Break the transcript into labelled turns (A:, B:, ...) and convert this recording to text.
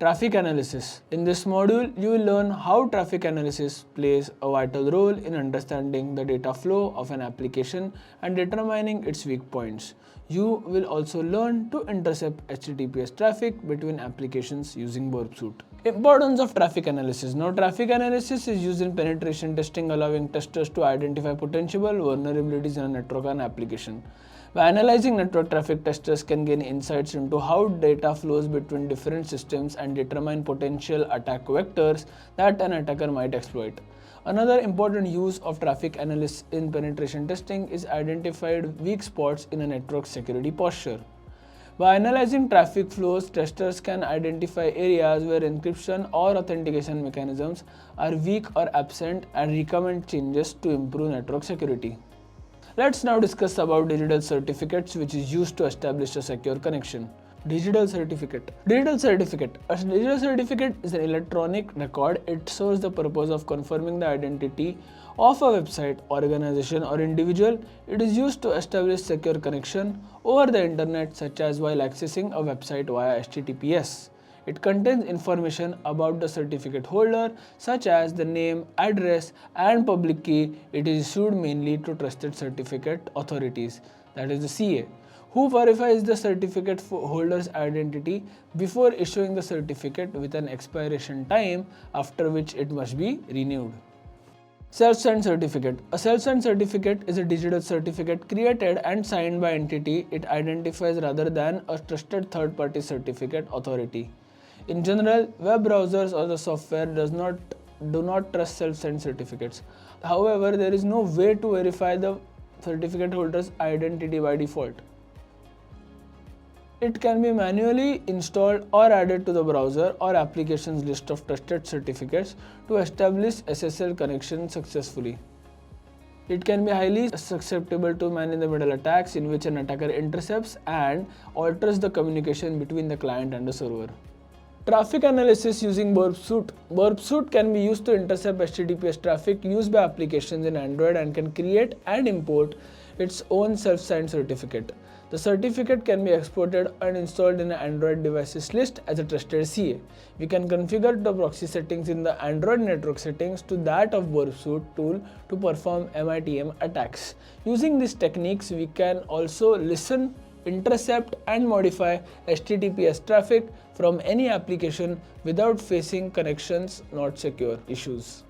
A: Traffic analysis. In this module, you will learn how traffic analysis plays a vital role in understanding the data flow of an application and determining its weak points. You will also learn to intercept HTTPS traffic between applications using Burp Suite. Importance of traffic analysis. Now, traffic analysis is used in penetration testing, allowing testers to identify potential vulnerabilities in a network and application. By analyzing network traffic, testers can gain insights into how data flows between different systems and determine potential attack vectors that an attacker might exploit. Another important use of traffic analysis in penetration testing is identified weak spots in a network security posture. By analyzing traffic flows, testers can identify areas where encryption or authentication mechanisms are weak or absent and recommend changes to improve network security. Let's now discuss about digital certificates, which is used to establish a secure connection. Digital certificate. A digital certificate is an electronic record. It serves the purpose of confirming the identity of a website, organization, or individual. It is used to establish secure connection over the internet, such as while accessing a website via HTTPS. It contains information about the certificate holder, such as the name, address, and public key. It is issued mainly to trusted certificate authorities, that is the CA, who verifies the certificate holder's identity before issuing the certificate with an expiration time, after which it must be renewed. Self-signed certificate. A self-signed certificate is a digital certificate created and signed by entity it identifies rather than a trusted third-party certificate authority. In general, web browsers or the software do not trust self-signed certificates. However, there is no way to verify the certificate holder's identity by default. It can be manually installed or added to the browser or application's list of trusted certificates to establish SSL connection successfully. It can be highly susceptible to man-in-the-middle attacks in which an attacker intercepts and alters the communication between the client and the server. Traffic analysis using Burp Suite. Burp Suite can be used to intercept HTTPS traffic used by applications in Android and can create and import its own self-signed certificate. The certificate can be exported and installed in an Android devices list as a trusted CA. We can configure the proxy settings in the Android network settings to that of Burp Suite tool to perform MITM attacks. Using these techniques, we can also listen, intercept, and modify HTTPS traffic from any application without facing connections not secure issues.